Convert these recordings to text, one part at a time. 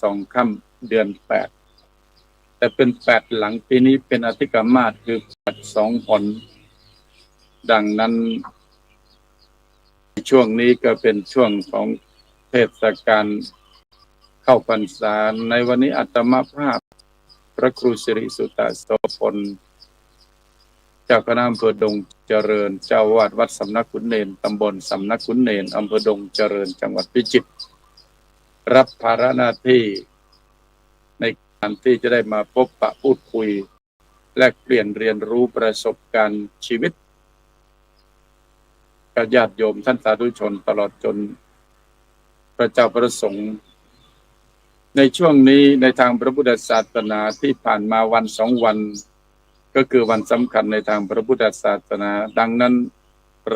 12 ค่ำเดือน 8แต่เป็น8หลังปีนี้เป็นอธิกมาสคือ8 2 หนดังนั้นช่วงนี้ก็เป็นช่วงของเทศกาลเข้าพรรษาในวันนี้อาตมาภาพพระครูสิริสุตโสพลเจ้าคณะอำเภอดงเจริญเจ้าวาดวัดสำนักขุนเนนตำบลสำนักขุนเนนอำเภอดงเจริญจังหวัดพิจิตรรับภาระหน้าที่ในการที่จะได้มาพบปะพูดคุยแลกเปลี่ยนเรียนรู้ประสบการณ์ชีวิตกับญาติโยมท่านสาธุชนตลอดจนพระเจ้าประสงค์ในช่วงนี้ในทางพระพุทธศาสนาที่ผ่านมาวัน2 วันก็คือวันสำคัญในทางพระพุทธศาสนาดังนั้น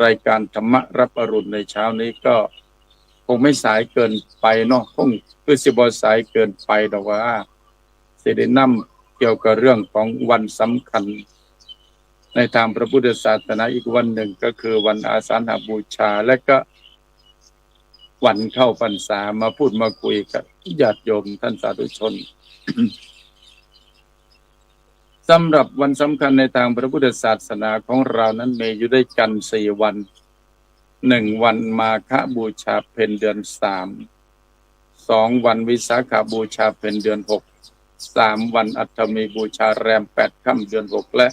รายการธรรมะรับอรุณในเช้านี้ก็คงไม่สายเกินไปเนาะคงคือสิบ่สายเกินไปดอกว่าสิได้นำเกี่ยวกับเรื่องของวันสำคัญในทางพระพุทธศาสนาอีกวันหนึ่งก็คือวันอาสาฬหบูชาและก็วันเข้าพรรษามาพูดมาคุยกับญาติโยมท่านสาธุชน สำหรับวันสำคัญในทางพระพุทธศาสนาของเรานั้นมีอยู่ด้วยกัน4 วัน1 วันมาฆบูชาเพ็ญเดือน 3 2 วันวิสาขบูชาเพ็ญเดือน 6 3 วันอัฐมีบูชาแรม8 ค่ำเดือน 6และ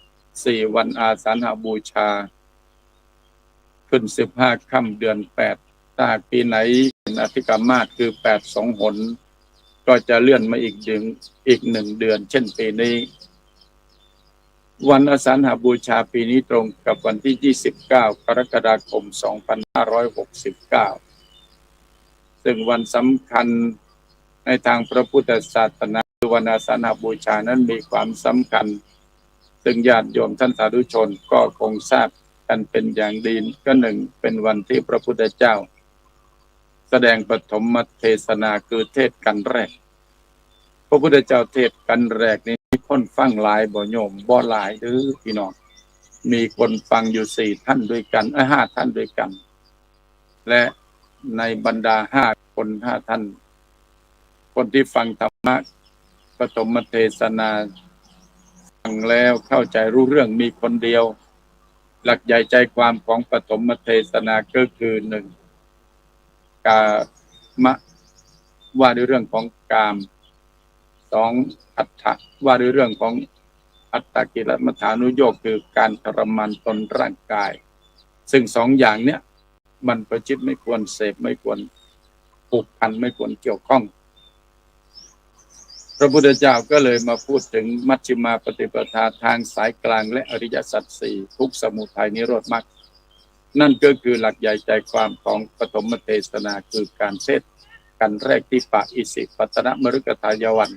4 วันอาสาฬหบูชาขึ้น15 ค่ำเดือน 8ถ้าปีไหนเป็นอธิกมาสคือ8 2 หนก็จะเลื่อนมาอีก1 เดือนเช่นปีนี้วันอาสาฬหบูชาปีนี้ตรงกับวันที่29 กรกฎาคม 2569ซึ่งวันสำคัญในทางพระพุทธศาสนาคือวันอาสาฬหบูชานั้นมีความสำคัญซึ่งญาติโยมท่านสาธุชนก็คงทราบกันเป็นอย่างดีก็1เป็นวันที่พระพุทธเจ้าแสดงปฐมเทศนาคือเทศกันแรกพระพุทธเจ้าเทศกันแรกนี้คนฟังหลายบ่โยมบ่หลายเด้อพี่น้องมีคนฟังอยู่4 ท่านด้วยกัน5 ท่านด้วยกันและในบรรดา5 คน5 ท่านคนที่ฟังธรรมะปฐมเทศนาฟังแล้วเข้าใจรู้เรื่องมีคนเดียวหลักใหญ่ใจความของปฐมเทศนาก็คือ1กามะว่าด้วยเรื่องของกาม2อัตถะว่าด้วยเรื่องของอัตตกิลมัฏฐานุโยคคือการทรมานตนร่างกายซึ่ง2 อย่างเนี้ยมันประชิดไม่ควรเสพไม่ควรผูกพันไม่ควรเกี่ยวข้องพระพุทธเจ้าก็เลยมาพูดถึงมัชฌิมาปฏิปทาทางสายกลางและอริยสัจ 4ทุกข์สมุทัยนิโรธมรรคนั่นก็คือหลักใหญ่ใจความของปฐมเทศนาคือการเทศกันแรกที่ป่าอิสิปตนมฤคทายวัน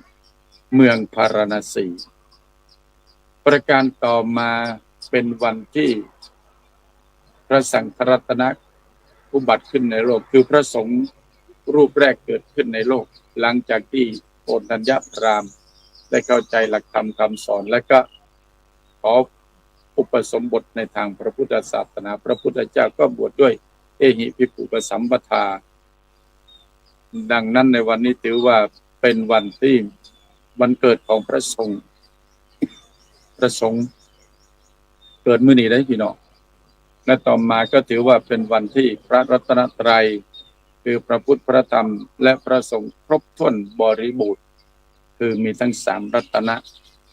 เมืองพาราณสีประการต่อมาเป็นวันที่พระสังฆรัตนะอุบัติขึ้นในโลกคือพระสงฆ์รูปแรกเกิดขึ้นในโลกหลังจากที่โอณัญญพราหมณ์ได้เข้าใจหลักธรรมคำสอนและก็ขออุปสมบทในทางพระพุทธศาสนาพระพุทธเจ้าก็บวชด้วยเอหิภิกขุปสัมปทาดังนั้นในวันนี้ถือว่าเป็นวันที่วันเกิดของพระสงฆ์เกิดมื้อนี้ได้พี่น้องและต่อมาก็ถือว่าเป็นวันที่พระรัตนตรัยคือพระพุทธพระธรรมและพระสงฆ์ครบถ้วนบริบูรณ์คือมีทั้ง3 รัตนะ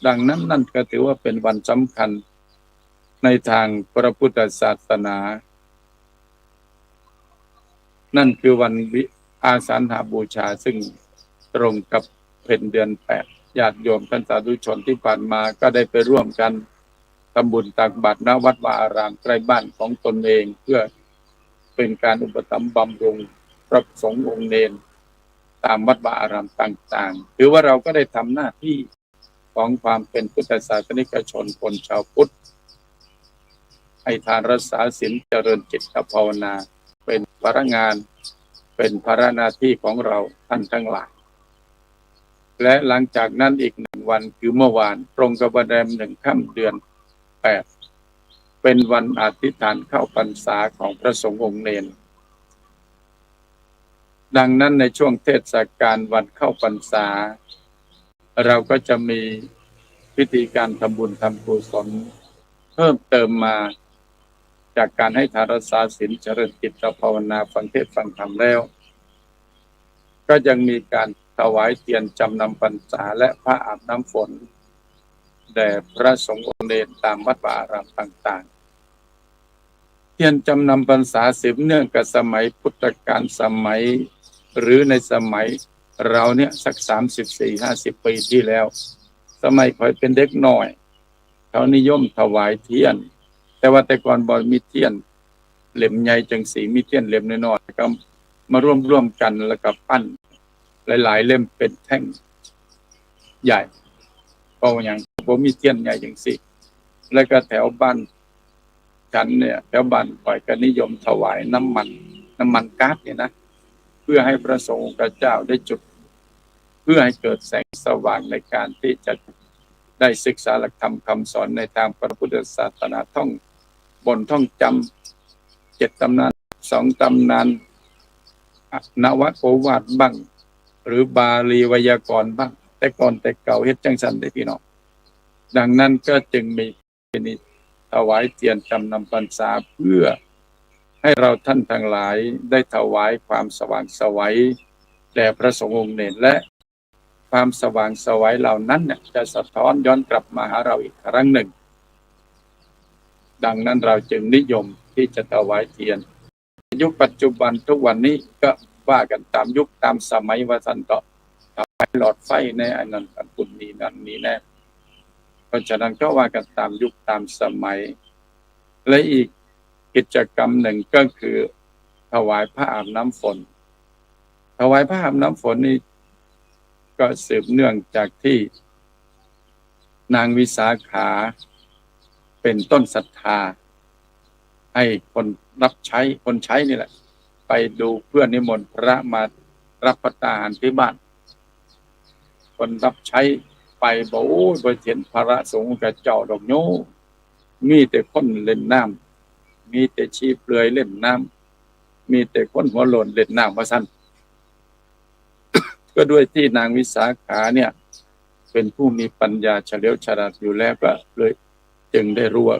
ดังนั้นนั่นก็ถือว่าเป็นวันสำคัญในทางพระพุทธศาสนานั่นคือวันอาสาฬหบูชาซึ่งตรงกับเพ็ญเดือน 8ญาติโยมท่านสาธุชนที่ผ่านมาก็ได้ไปร่วมกันทำบุญตักบาตรณวัดวาอารามใกล้บ้านของตนเองเพื่อเป็นการอุปถัมภ์บำรุงพระสงฆ์องค์เณรตามวัดวาอารามต่างๆถือว่าเราก็ได้ทำหน้าที่ของความเป็นพุทธศาสนิกชนคนชาวพุทธให้ทานรักษาศีลเจริญจิตภาวนาเป็นภาระงานเป็นภาระหน้าที่ของเราท่านทั้งหลายและหลังจากนั้นอีก1 วันคือเมื่อวานตรงกับวันแรม1 ค่ำเดือน 8เป็นวันอธิษฐานเข้าพรรษาของพระสงฆ์องค์เณร ดังนั้นในช่วงเทศกาลวันเข้าพรรษาเราก็จะมีพิธีการทำบุญทำกุศลเพิ่มเติมมาจากการให้ทานรักษาศีลเจริญจิตภาวนาฟังเทศน์ฟังธรรมแล้วก็ยังมีการถวายเทียนจำนำพรรษาและพระอาบน้ำฝนแด่พระสงฆ์องค์เนรตามวัดวาอารามต่างๆเทียนจำนำพรรษาสืบเนื่องกับสมัยพุทธกาลสมัยหรือในสมัยเราเนี่ยสัก34-50 ปีที่แล้วสมัยคอยเป็นเด็กน้อยเขานิยมถวายเทียนแต่ว่าแต่ก่อนบ่มีเทียนเล่มใหญ่จังสีมีเทียนเล่มน้อยๆก็มาร่วมกันแล้วก็ปั้นหลายๆเล่มเป็นแท่งใหญ่เพราะอย่างผมมีเทียนใหญ่จังสิแล้วก็แถวบ้านฉันเนี่ยแถวบ้านข่อยก็นิยมถวายน้ำมันก๊าซเนี่ยนะเพื่อให้พระสงฆ์องค์เจ้าได้จุดเพื่อให้เกิดแสงสว่างในการที่จะได้ศึกษาหลักธรรมคำสอนในทางพระพุทธศาสนาท่องท่องจำ7 ตำนาน2 ตำนานนวโอวาทบ้างหรือบาลีไวยากรณ์บ้างแต่ก่อนแต่เก่าเฮ็ดจังซั่นได้พี่น้องดังนั้นก็จึงมีนิถวายเทียนจำนำพรรษาเพื่อให้เราท่านทั้งหลายได้ถวายความสว่างไสวแด่พระสงฆ์องค์เนรและความสว่างไสวเหล่านั้นเนี่ยจะสะท้อนย้อนกลับมาหาเราอีกครั้งหนึ่งดังนั้นเราจึงนิยมที่จะถวายเทียนยุคปัจจุบันทุกวันนี้ก็ว่ากันตามยุคตามสมัยว่าท่านก็ถวายหลอดไฟในอันนั้นอันปุ่นนี้นั่นนี้แน่เพราะฉะนั้นก็ว่ากันตามยุคตามสมัยและอีกกิจกรรมหนึ่งก็คือถวายผ้าอาบน้ำฝนถวายผ้าอาบน้ำฝนนี่ก็สืบเนื่องจากที่นางวิสาขาเป็นต้นศรัทธาให้คนรับใช้คนใช้นี่แหละไปดูเพื่อนนิมนต์พระมารับประทานที่บ้านคนรับใช้ไปบอกโอ้ยบ่เห็นพระสงฆ์กับเจ้าดอกโยมีแต่คนเล่นน้ำมีแต่ชีเปลือยเล่นน้ำมีแต่คนหัวโลนเล่นน้ำว่าซั่นก็ด้วยที่นางวิสาขาเนี่ยเป็นผู้มีปัญญาเฉลียวฉลาดอยู่แล้วก็เลยจึงได้รู้ว่า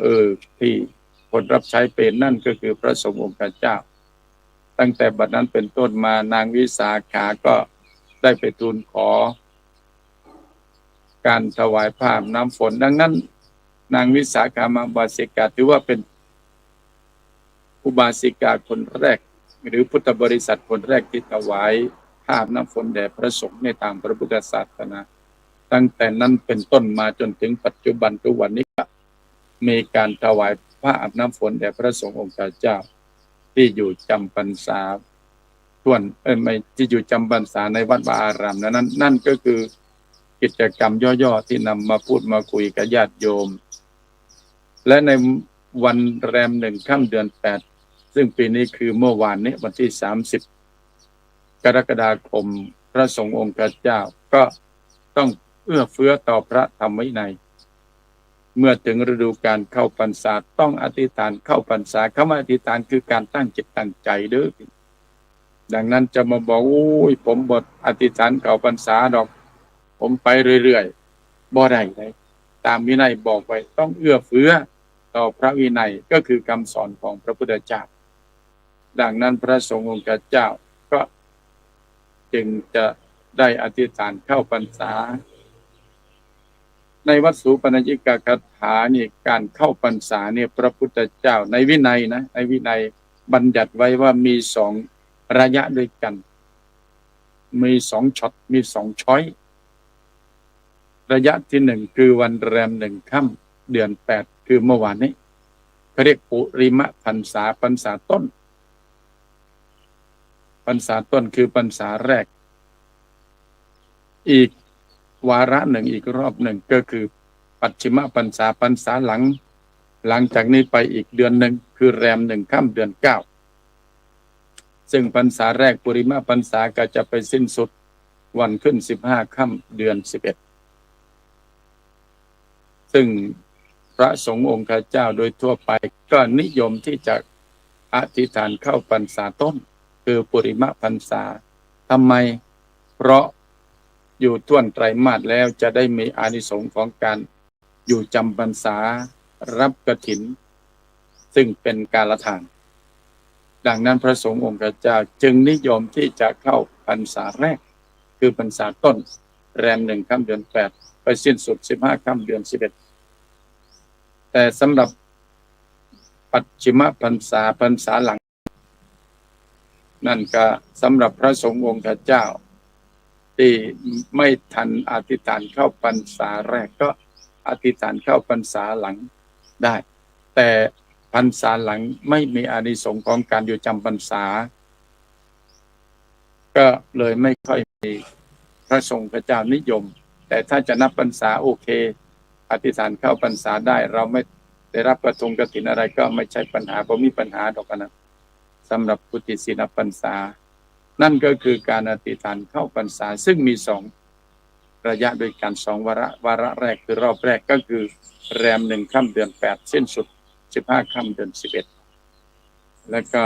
ที่คนรับใช้เป็นนั่นก็คือพระสงฆ์องค์เจ้าตั้งแต่บัดนั้นเป็นต้นมานางวิสาขาก็ได้ไปทูลขอการถวายผ้าอาบน้ำฝนดังนั้นนางวิสาขามาบาสิกาถือว่าเป็นอุบาสิกาคนแรกหรือพุทธบริษัทคนแรกที่ถวายผ้าอาบน้ำฝนแด่พระสงฆ์ในทางพระพุทธศาสนาตั้งแต่นั้นเป็นต้นมาจนถึงปัจจุบันทุกวันนี้ก็มีการถวายผ้าอาบน้ำฝนแด่พระสงฆ์องค์เจ้าที่อยู่จำพรรษาไม่ที่อยู่จำพรรษาในวัดวาอารามนั่นก็คือกิจกรรมย่อๆที่นำมาพูดมาคุยกับญาติโยมและในวันแรม1 ค่ำเดือน 8ซึ่งปีนี้คือเมื่อวานนี้วันที่30 กรกฎาคมพระสงฆ์องค์เจ้าก็ต้องเอื้อเฟื้อต่อพระธรรมวินัยเมื่อถึงฤดูการเข้าพรรษาต้องอธิษฐานเข้าพรรษาคำว่าอธิษฐานคือการตั้งจิตตั้งใจเด้อดังนั้นจะมาบอกโอ้ยผมบ่อธิษฐานเข้าพรรษาดอกผมไปเรื่อยๆบ่ได้เลยตามวินัยบอกไว้ต้องเอื้อเฟื้อต่อพระวินัยก็คือคำสอนของพระพุทธเจ้าดังนั้นพระสงฆ์องค์เจ้าก็จึงจะได้อธิษฐานเข้าพรรษาในวัดสูปนยิกคาถานี่การเข้าพรรษาเนี่ยพระพุทธเจ้าในวินัยนะในวินัยบัญญัติไว้ว่ามี2 ระยะด้วยกันมี2 ช็อตมี2 ช้อยระยะที่1คือวันแรม1 ค่ำเดือน 8คือเมื่อวานนี้เขาเรียกปุริมพรรษาพรรษาต้นพรรษาต้นคือพรรษาแรกอีกวาระหนึ่งอีกรอบหนึ่งก็คือปัจฉิมพรรษาพรรษาหลังจากนี้ไปอีกเดือนหนึ่งคือแรม1 ค่ำเดือน 9ซึ่งพรรษาแรกปุริมพรรษาก็จะไปสิ้นสุดวันขึ้น15 ค่ำเดือน 11ซึ่งพระสงฆ์องค์เจ้าโดยทั่วไปก็นิยมที่จะอธิษฐานเข้าพรรษาต้นคือปุริมพรรษา ทำไมเพราะอยู่ท่วนไตรมาสแล้วจะได้มีอานิสงส์ของการอยู่จำพรรษารับกฐินซึ่งเป็นกาลทานดังนั้นพระสงฆ์องค์เจ้าจึงนิยมที่จะเข้าพรรษาแรกคือพรรษาต้นแรม1 ค่ำเดือน 8ไปสิ้นสุด15 ค่ำเดือน 11แต่สำหรับปัจฉิมพรรษาหลังนั่นก็สำหรับพระสงฆ์องค์เจ้าที่ไม่ทันอธิษฐานเข้าพรรษาแรกก็อธิษฐานเข้าพรรษาหลังได้แต่พรรษาหลังไม่มีอานิสงส์ของการอยู่จำพรรษาก็เลยไม่ค่อยมีพระสงฆ์เจ้านิยมแต่ถ้าจะนับพรรษาโอเคอธิษฐานเข้าพรรษาได้เราไม่ได้รับประทงกฐินอะไรก็ไม่ใช่ปัญหาเพราะมีปัญหาดอกนะสำหรับผู้ที่ศีลพรรษานั่นก็คือการอธิษฐานเข้าพรรษาซึ่งมี2ระยะโดยการ2วาระแรกคือรอบแรกก็คือแรม1 ค่ำเดือน 8สิ้นสุด15 ค่ำเดือน 11แล้วก็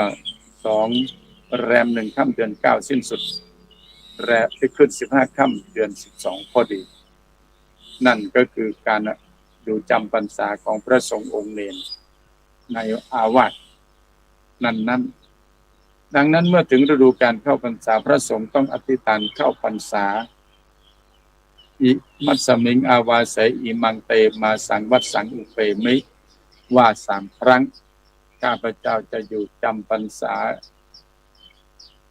2แรม1 ค่ำเดือน 9สิ้นสุดแรมที่ขึ้น15 ค่ำเดือน 12พอดีนั่นก็คือการอยู่จำพรรษาของพระสงฆ์องค์เณรในอาวาสนั้นดังนั้นเมื่อถึงฤดูการเข้าพรรษาพระสงฆ์ต้องอธิษฐานเข้าพรรษาอิมัสสมิงอาวาเสอิมังเตมาสังวัดสังอุเปมิว่า3 ครั้งข้าพเจ้าจะอยู่จำพรรษา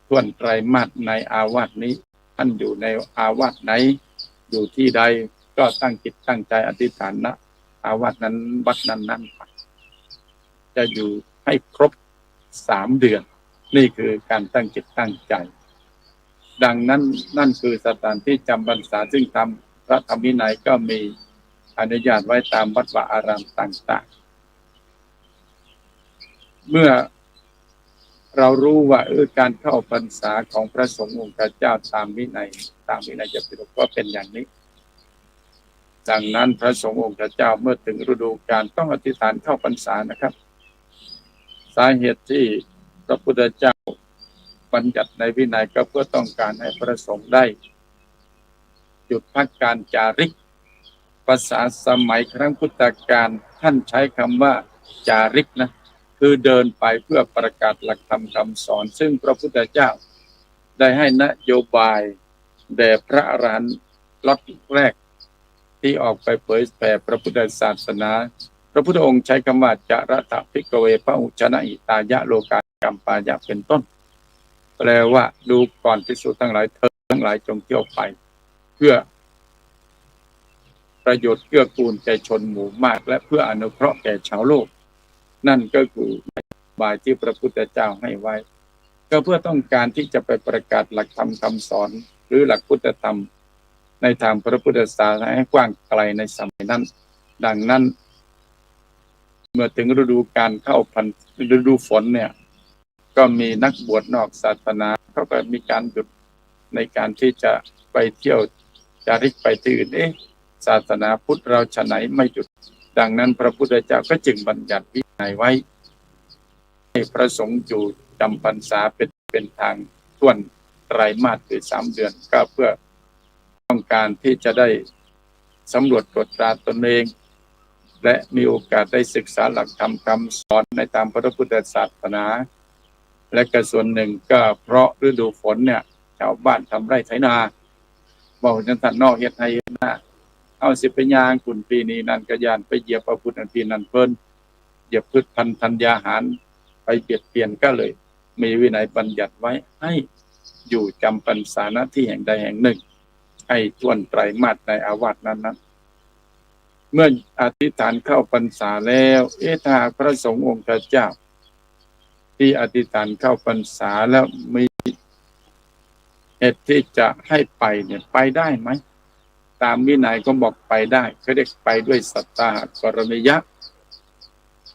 ท่วนไตรมาสในอาวาสนี้ท่านอยู่ในอาวาสไหนอยู่ที่ใดก็ตั้งจิตตั้งใจอธิษฐานนะอาวาสนั้นวัดนั้นจะอยู่ให้ครบ3 เดือนนี่คือการตั้งจิตตั้งใจดังนั้นนั่นคือสถานที่จำพรรษาซึ่งทำพระธรรมวินัยก็มีอนุญาตไว้ตามวัดวาอารามต่างๆเมื่อเรารู้ว่าการเข้าพรรษาของพระสงฆ์องค์เจ้าตามวินัยจะปิฎกก็เป็นอย่างนี้ดังนั้นพระสงฆ์องค์เจ้าเมื่อถึงฤดูกาลต้องอธิษฐานเข้าพรรษานะครับสาเหตุที่พระพุทธเจ้าบัญญัติในวินัยก็เพื่อต้องการให้พระสงฆ์ได้หยุดพักการจาริกภาษาสมัยครั้งพุทธกาลท่านใช้คำว่าจาริกนะคือเดินไปเพื่อประกาศหลักธรรมคำสอนซึ่งพระพุทธเจ้าได้ให้นโยบายแด่พระอรหันต์ล็อตแรกที่ออกไปเผยแผ่พระพุทธศาสนาพระพุทธองค์ใช้คำว่าจารตภิกขเวพระอุชนะอิตายะโลกากัมปายะเป็นต้นแปลว่าดูก่อนภิกษุทั้งหลายเธอทั้งหลายจงเที่ยวไปเพื่อประโยชน์เกื้อกูลแก่ชนหมู่มากและเพื่ออนุเคราะห์แก่ชาวโลกนั่นก็คือนโยบายที่พระพุทธเจ้าให้ไว้ก็เพื่อต้องการที่จะไปประกาศหลักธรรมคำสอนหรือหลักพุทธธรรมในทางพระพุทธศาสนาให้กว้างไกลในสมัยนั้นดังนั้นเมื่อถึงฤดูการเข้าฤดูฝนเนี่ยก็มีนักบวชนอกศาสนาเขาก็มีการหยุดในการที่จะไปเที่ยวจาริกไปที่อื่นศาสนาพุทธเราฉะไหนไม่หยุดดังนั้นพระพุทธเจ้าก็จึงบัญญัติวินัยไว้ให้พระสงฆ์อยู่จำพรรษาเป็นทางท่วนไตรมาสคือ3 เดือนก็เพื่อต้องการที่จะได้สำรวจตรวจตราตนเองและมีโอกาสได้ศึกษาหลักธรรมคำสอนในตามพระพุทธศาสนาและก็ส่วนหนึ่งก็เพราะฤดูฝนเนี่ยชาวบ้านทำไร่ไถนาบอกจังท่านนอกเฮ็ดให้นาเอาสิไปย่างคุณปีนี้นั่นก็ย่านไปเหยียบพระพุทธปีนั้นเพิ่นเหยียบพืชพันธุ์ธัญญาหารไปเบียดเบียนก็เลยมีวินัยบัญญัติไว้ให้อยู่จำพรรษาณที่แห่งใดแห่งหนึ่งให้ท่วนไตรมาสในอาวาสนั้นเมื่ออธิษฐานเข้าพรรษาแล้วถ้าพระสงฆ์องค์เจ้าที่อธิษฐานเข้าพรรษาแล้วมีเหตุที่จะให้ไปเนี่ยไปได้ไหมตามวินัยก็บอกไปได้เขาเรียกไปด้วยสัตตาหกรณียะ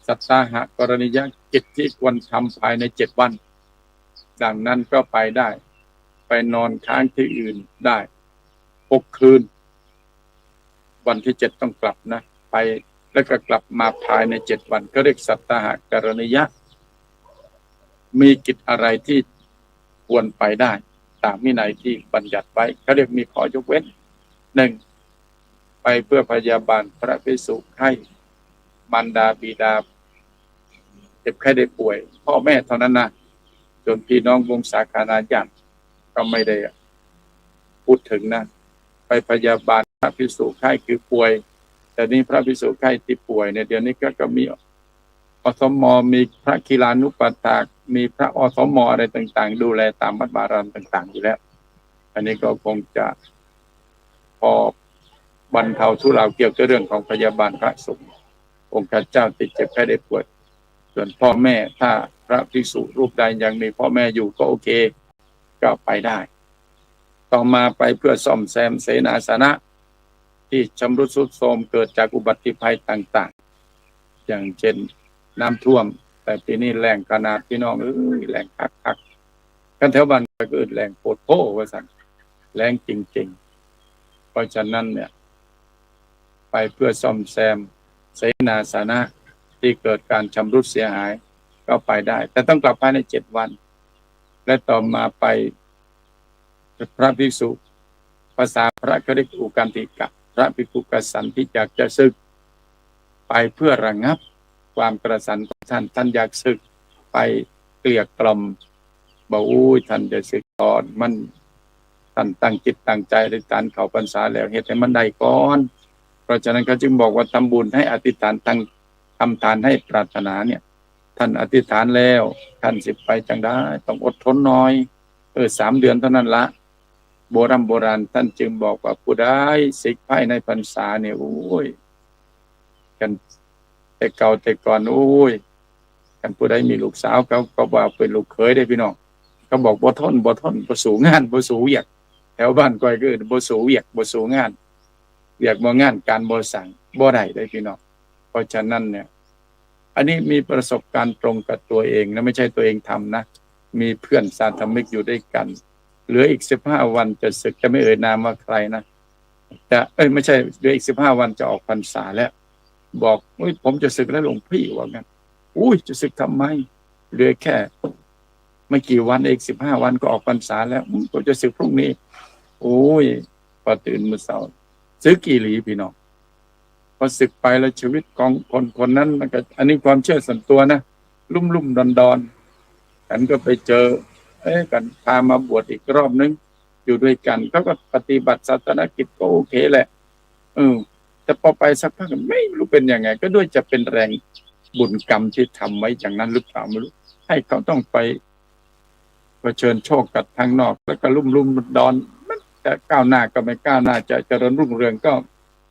สัตตาหกรณียะกิจที่ควรทำภายใน7 วันดังนั้นก็ไปได้ไปนอนค้างที่อื่นได้6 คืนวันที่7ต้องกลับนะไปแล้วก็กลับมาภายใน7 วันก็เรียกสัตตาหกรณียะมีกิจอะไรที่ควรไปได้ ตามวินัยที่บัญญัติไว้เขาเรียกมีข้อยกเว้นหนึ่งไปเพื่อพยาบาลพระภิกษุให้มารดาบิดาเจ็บไข้ได้ป่วยพ่อแม่เท่านั้นนะจนพี่น้องวงศาคณาญาติก็ไม่ได้พูดถึงนะไปพยาบาลพระภิกษุไข้คือป่วยแต่นี้พระภิกษุไข้ที่ป่วยเนี่ยเดี๋ยวนี้ก็มีอสมมีพระกีฬานุปัฏฐากมีพระอสมอะไรต่างๆดูแลตามวัดวารามต่างๆอยู่แล้วอันนี้ก็คงจะพอบรรเทาทุเลาเกี่ยวกับเรื่องของพยาบาลพระสงฆ์องค์เจ้าติดเจ็บไข้ได้ป่วยส่วนพ่อแม่ถ้าพระภิกษุรูปใดยังมีพ่อแม่อยู่ก็โอเคก็ไปได้ต่อมาไปเพื่อซ่อมแซมเสนาสนะที่ชำรุดทรุดโทรมเกิดจากอุบัติภัยต่างๆอย่างเช่นน้ำท่วมแต่ปีนี้แรงขนาดพี่น้องแรงคักกันแถวบ้านก็เกิดแรงโพดโพว่าสั่นแรงจริงๆเพราะฉะนั้นเนี่ยไปเพื่อซ่อมแซมเสนาสนะที่เกิดการชำรุดเสียหายก็ไปได้แต่ต้องกลับภายใน7 วันและต่อมาไปพระภิกษุภาษาพระก็เรียกอุกันติกะพระภิกษุกสันที่อยากจะศึกไปเพื่อระงับความกระสันของท่านอยากศึกไปเกลี้ยกล่อมบอกท่านจะศึกก่อนมันท่านตั้งจิตตั้งใจในการเข้าพรรษาแล้วเหตุให้มันได้ก่อนเพราะฉะนั้นเขาจึงบอกว่าทำบุญให้อธิษฐานทำทานให้ปรารถนาเนี่ยท่านอธิษฐานแล้วท่านสิไปจังได้ต้องอดทนหน่อย3 เดือนเท่านั้นละโบราณท่านจึงบอกว่าผู้ใดศึกภายในพรรษาเนี่ยกันแต่เก่าแต่ก่อนกันผู้ใดมีลูกสาวเขาก็ว่าเป็นลูกเขยได้พี่น้องเขาบอกบ่ทนบ่สู่งานบ่สู่เวียกแถวบ้านก้อยก็บ่สู่เวียกบ่สู่งานเวียกบ่งานการบ่สั่งบ่ได้ได้พี่น้องเพราะฉะนั้นเนี่ยอันนี้มีประสบการณ์ตรงกับตัวเองนะไม่ใช่ตัวเองทำนะมีเพื่อนสาธมิกอยู่ด้วยกันเหลืออีก15 วันจะศึกจะไม่เอ่ยนามว่าใครนะจะไม่ใช่เหลืออีก15 วันจะออกพรรษาแล้วบอกผมจะศึกแล้วหลวงพี่ว่างั้นจะศึกทำไมเหลือแค่ไม่กี่วันอีก15 วันก็ออกพรรษาแล้วผมจะศึกพรุ่งนี้พอตื่นมื้อเช้าศึกกี่หลีพี่น้องพอศึกไปแล้วชีวิตของคนนั้นมันก็อันนี้ความเชื่อส่วนตัวนะลุ่มดอนฉันก็ไปเจอกันพามาบวชอีกรอบนึงอยู่ด้วยกันเขาก็ปฏิบัติศาสนกิจก็โอเคแหละแต่พอไปสักพักไม่รู้เป็นยังไงก็ด้วยจะเป็นแรงบุญกรรมที่ทำไว้อย่างนั้นหรือเปล่าไม่รู้ให้เขาต้องไปเผชิญโชคกับทางนอกแล้วก็ลุ่มดอนมันจะก้าวหน้าก็ไม่ก้าวหน้าจะเจริญรุ่งเรืองก็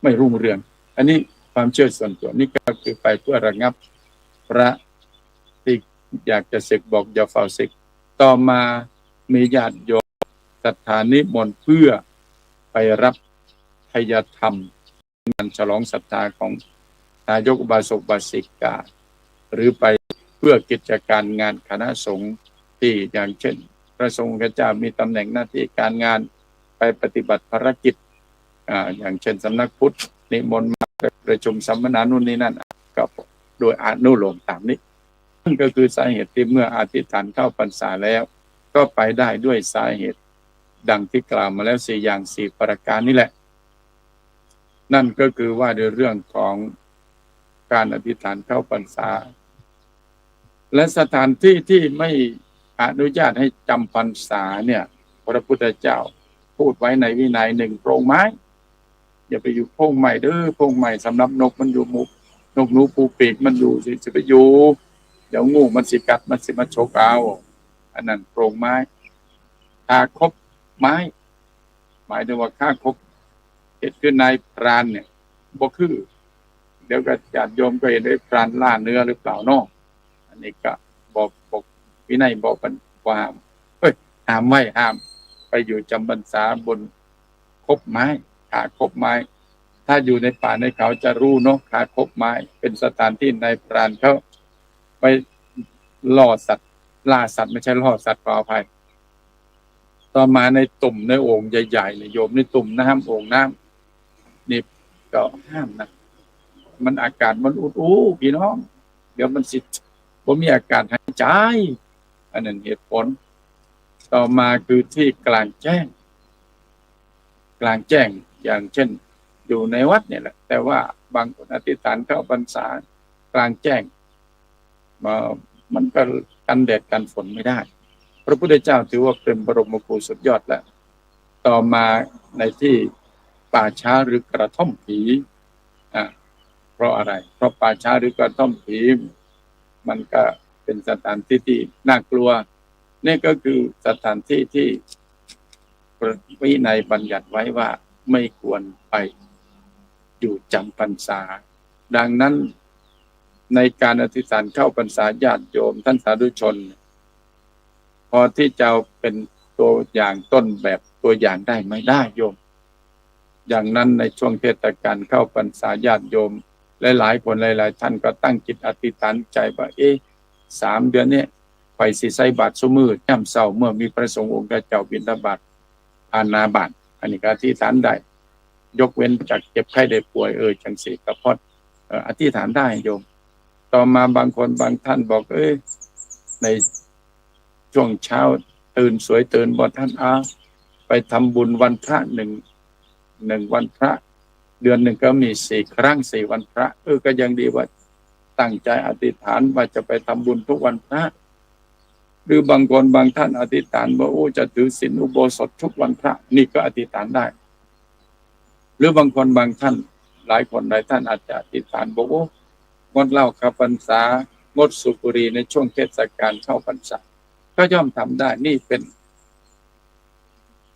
ไม่รุ่งเรืองอันนี้ความเชื่อส่วนตัวนี่ก็คือไปเพื่อระงับพระที่อยากจะศึกบอกอย่าเฝ้าศึกต่อมามีญาติโยมศรัทธานิมนต์เพื่อไปรับทายธรรมงานฉลองศรัทธาของนายกอุบาสกอุบาสิกาหรือไปเพื่อกิจการงานคณะสงฆ์ที่อย่างเช่นพระสงฆ์เจ้ามีตำแหน่งหน้าที่การงานไปปฏิบัติภารกิจอย่างเช่นสำนักพุทธนิมนต์มาประชุมสัมมนานู่นนี่นั่นก็โดยอนุโลมตามนี้นั่นก็คือสาเหตุที่เมื่ออธิษฐานเข้าพรรษาแล้วก็ไปได้ด้วยสาเหตุดังที่กล่าวมาแล้ว4 อย่าง4 ประการนี่แหละนั่นก็คือว่าในเรื่องของการอธิษฐานเข้าพรรษาและสถานที่ที่ไม่อนุญาตให้จำพรรษาเนี่ยพระพุทธเจ้าพูดไว้ในวินัย1 โพรงไม้อย่าไปอยู่โพรงใหม่เด้อโพรงใหม่สำหรับนกมันอยู่มุกนกหนูปูปีกมันอยู่สิไปอยู่เดี๋ยวงูมันสิกัดมันสิมาฉกเอาอันนั้นโพรงไม้คาคบไม้หมายถึงว่าคาคบเหตุขึ้นในพรานเนี่ยบ่คือเดี๋ยวก็ญาติโยมก็เห็นได้พรานล่าเนื้อหรือเปล่าเนาะอันนี้ก็บอกวินัยบอกกันว่าห้ามไว้ห้ามไปอยู่จำพรรษาบนคบไม้ขาคบไม้ถ้าอยู่ในป่าในเขาจะรู้เนาะขาคบไม้เป็นสถานที่นายพรานเขาไปล่อสัตว์ล่าสัตว์ไม่ใช่ล่อสัตว์ขออภัยต่อมาในตุ่มในโอ่งใหญ่ๆในโยมในตุ่มน้ำโอ่งน้ำนี่ก็ห้ามนะมันอากาศมันอุ่นพี่น้องเดี๋ยวมันสิผมมีอากาศหายใจอันนั้นเหตุผล ต่อมาคือที่กลางแจ้งกลางแจ้งอย่างเช่นอยู่ในวัดเนี่ยแหละแต่ว่าบางคนอธิษฐานเข้าพรรษากลางแจ้งมันก็กันแดดกันฝนไม่ได้พระพุทธเจ้าถือว่าเป็นบรมครูสุดยอดแล้วต่อมาในที่ป่าช้าหรือกระท่อมผีเพราะอะไรเพราะป่าช้าหรือกระท่อมผีมันก็เป็นสถานที่ที่น่ากลัวนี่ก็คือสถานที่ที่วินัยบัญญัติไว้ว่าไม่ควรไปอยู่จำพรรษาดังนั้นในการอธิษฐานเข้าพรรษาญาติโยมท่านสาธุชนพอที่จะเป็นตัวอย่างต้นแบบตัวอย่างได้ไม่ได้โยมอย่างนั้นในช่วงเทศกาลเข้าพรรษาญาติโยมหลายๆคนหลายๆท่านก็ตั้งจิตอธิษฐานใจว่า3 เดือนนี้ไปสิใส่บาตรซุมื้อย่ำเช้าเมื่อมีพระสงฆ์องค์เจ้าบิณฑบาตอาณาบาตอันนี้ก็อธิษฐานได้ยกเว้นจากเจ็บไข้ได้ป่วยจังสิก็พออธิษฐานได้โยมต่อมาบางคนบางท่านบอกในช่วงเช้าตื่นสวยตื่นบ่ท่านไปทำบุญวันพระหนึ่งวันพระเดือนหนึ่งก็มี4 ครั้ง 4 วันพระก็ยังดีว่าตั้งใจอธิษฐานว่าจะไปทำบุญทุกวันพระหรือบางคนบางท่านอธิษฐานว่าจะถือศีลอุโบสถทุกวันพระนี่ก็อธิษฐานได้หรือบางคนบางท่านหลายคนหลายท่านอาจจะอธิษฐานบอกงดเหล้าเข้าพรรษางดสูบบุหรี่ในช่วงเทศกาลเข้าพรรษาก็ย่อมทำได้นี่เป็น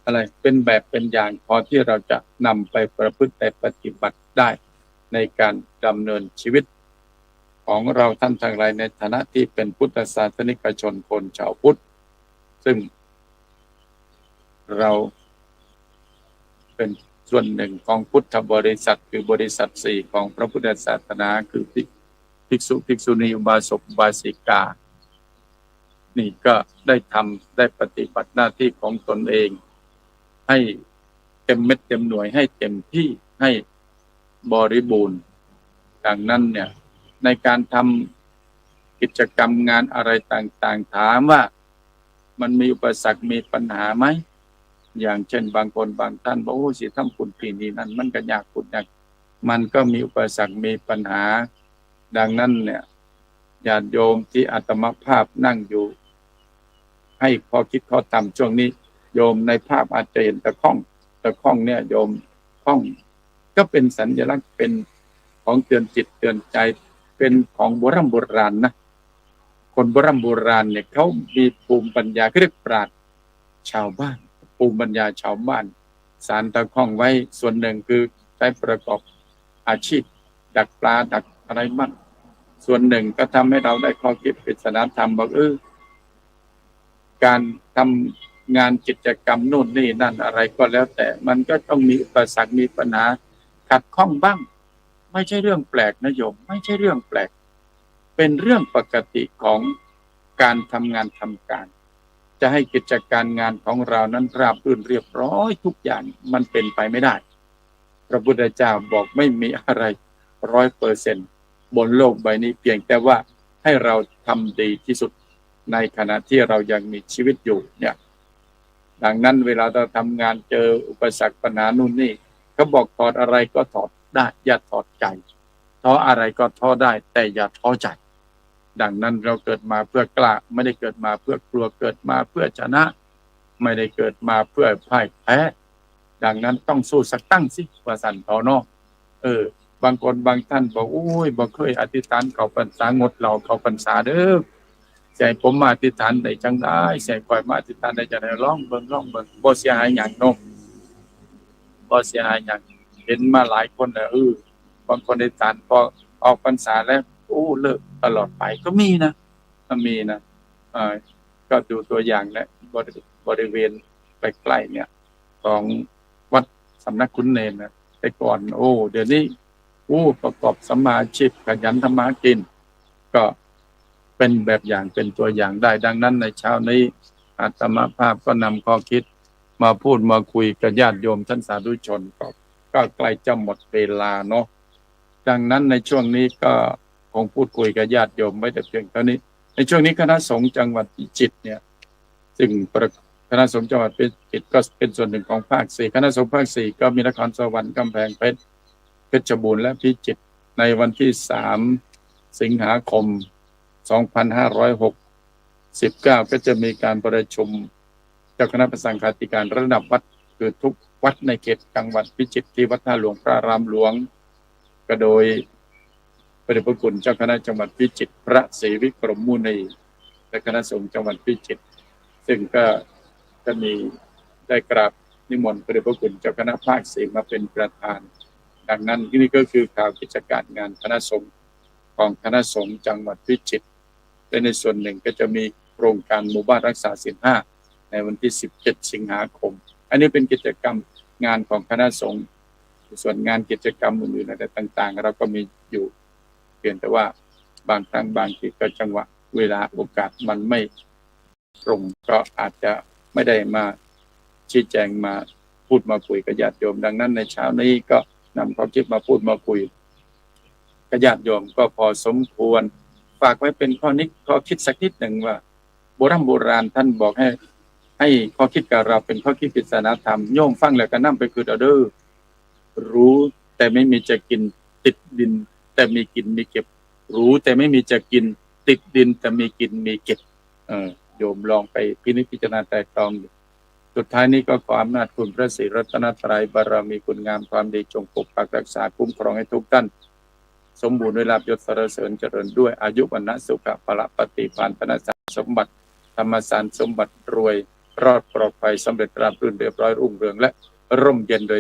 อะไรเป็นแบบเป็นอย่างพอที่เราจะนำไปประพฤติไปปฏิบัติได้ในการดำเนินชีวิตของเราท่านทั้งหลายในฐานะที่เป็นพุทธศาสนิกชนคนชาวพุทธซึ่งเราเป็นส่วนหนึ่งของพุทธบริษัทคือบริษัท4ของพระพุทธศาสนาคือภิกษุภิกษุณีอุบาสกอุบาสิกานี่ก็ได้ปฏิบัติหน้าที่ของตนเองให้เต็มเม็ดเต็มหน่วยให้เต็มที่ให้บริบูรณ์ดังนั้นเนี่ยในการทำกิจกรรมงานอะไรต่างๆถามว่ามันมีอุปสรรคมีปัญหาไหมอย่างเช่นบางคนบางท่านบอกสิทำบุญปีนี้นั่นมันก็ยากบุญยากมันก็มีอุปสรรคมีปัญหาดังนั้นเนี่ยญาติโยมที่อาตมาภาพนั่งอยู่ให้ข้อคิดข้อทำช่วงนี้โยมในภาพอาจจะเห็นตะข้องเนี่ยโยมข้องก็เป็นสัญลักษณ์เป็นของเตือนจิตเตือนใจเป็นของโบราณนะคนโบราณเนี่ยเขามีภูมิปัญญาเรียกปราชญ์ชาวบ้านภูมิปัญญาชาวบ้านสานตะข้องไว้ส่วนหนึ่งคือใช้ประกอบอาชีพดักปลาดักอะไรบ้างส่วนหนึ่งก็ทำให้เราได้ข้อคิดปริศนาธรรมบอกการทำงานกิจกรรมโน่นนี่นั่นอะไรก็แล้วแต่มันก็ต้องมีอุปสรรคมีปัญหาขัดข้องบ้างไม่ใช่เรื่องแปลกนะโยมไม่ใช่เรื่องแปลกเป็นเรื่องปกติของการทำงานทำการจะให้กิจการงานของเรานั้นราบรื่นเรียบร้อยทุกอย่างมันเป็นไปไม่ได้พระพุทธเจ้าบอกไม่มีอะไร100%บนโลกใบนี้เพียงแต่ว่าให้เราทำดีที่สุดในขณะที่เรายังมีชีวิตอยู่เนี่ยดังนั้นเวลาเราทำงานเจออุปสรรคปัญหานู่นนี่เขาบอกถอดอะไรก็ถอดได้อย่าถอดใจท้ออะไรก็ท้อได้แต่อย่าท้อใจดังนั้นเราเกิดมาเพื่อกล้าไม่ได้เกิดมาเพื่อกลัวเกิดมาเพื่อชนะไม่ได้เกิดมาเพื่อพ่ายแพ้ดังนั้นต้องสู้สักตั้งสิว่าสั่นต่อเนาะบางคนบางท่านบอกบ่เคยอธิษฐานเข้าพรรษางดเหล้าเข้าพรรษาเด้อใส่ผมมาอธิษฐานได้จังได้ใส่ข่อยมาอธิษฐานได้จังได๋ลองเบิ่งบ่เสียหายหยังเนาะบ่เสียหายหยังเห็นมาหลายคนแล้วบางคนอธิษฐานพอออกพรรษาแล้วเลิกตลอดไปก็มีนะก็ดูตัวอย่างและบริเวณใกล้ๆเนี่ยของวัดสำนักขุนเนรนะแต่ก่อนเดี๋ยวนี้ประกอบสัมมาอาชีพขยันทำมาหากินก็เป็นแบบอย่างเป็นตัวอย่างได้ดังนั้นในเช้านี้อาตมาภาพก็นำข้อคิดมาพูดมาคุยกับญาติโยมท่านสาธุชนก็ใกล้จะหมดเวลาเนาะดังนั้นในช่วงนี้ก็คงพูดคุยกับญาติโยมไม่แต่เพียงเท่านี้ในช่วงนี้คณะสงฆ์จังหวัดพิจิตรเนี่ยซึ่ง คณะสงฆ์จังหวัดพิจิตรก็เป็นส่วนหนึ่งของภาค 4คณะสงฆ์ภาค 4ก็มีนครสวรรค์กำแพงเพชรเพชรบูรณ์และพิจิตรในวันที่ 3 สิงหาคม 2569 ก็จะมีการประชุมเจ้าคณะสังฆาธิการระดับวัดคือทุกวัดในเขตจังหวัดพิจิตรที่วัดท่าหลวงพระอารามหลวงก็โดยพระเดชพระคุณเจ้าคณะจังหวัดพิจิตรพระศรีวิกรมมุนีและคณะสงฆ์จังหวัดพิจิตรซึ่งก็มีได้กราบนิมนต์พระเดชพระคุณเจ้าคณะภาค 4มาเป็นประธานดังนั้นนี่ก็คือข่าวกิจการงานคณะสงฆ์ของคณะสงฆ์จังหวัดพิจิตรและในส่วนหนึ่งก็จะมีโครงการหมู่บ้านรักษาศีล 5ในวันที่ 17 สิงหาคมอันนี้เป็นกิจกรรมงานของคณะสงฆ์ส่วนงานกิจกรรมอื่นๆอะไรต่างๆเราก็มีอยู่เพียงแต่ว่าบางครั้งบางทีก็จังหวะเวลาโอกาสมันไม่ตรงก็อาจจะไม่ได้มาชี้แจงมาพูดมาคุยกับญาติโยมดังนั้นในเช้านี้ก็นำข้อคิดมาพูดมาคุยกับญาติโยมก็พอสมควรฝากไว้เป็นข้อคิดสักนิดหนึ่งว่าโบราณท่านบอกให้ข้อคิดกับเราเป็นข้อคิดปริศนาธรรมโยมฟังแล้วก็นำไปคือเด้อรู้แต่ไม่มีจะกินติดดินแต่มีกินมีเก็บรู้แต่ไม่มีจะกินติดดินแต่มีกินมีเก็บโยมลองไปพินิจพิจารณาไตร่ตรองสุดท้ายนี้ก็ขออำนาจคุณพระศรีรัตนตรัยบารมีคุณงามความดีจงปกปักรักษาคุ้มครองให้ทุกท่านสมบูรณ์ด้วยลาภยศสรรเสริญเจริญด้วยอายุวรรณะสุขะพละปฏิภาณธนสมบัติธรรมสารสมบัติรวยรอดปลอดภัยสำเร็จราบรื่นเรียบร้อยรุ่งเรืองและร่มเย็นโดย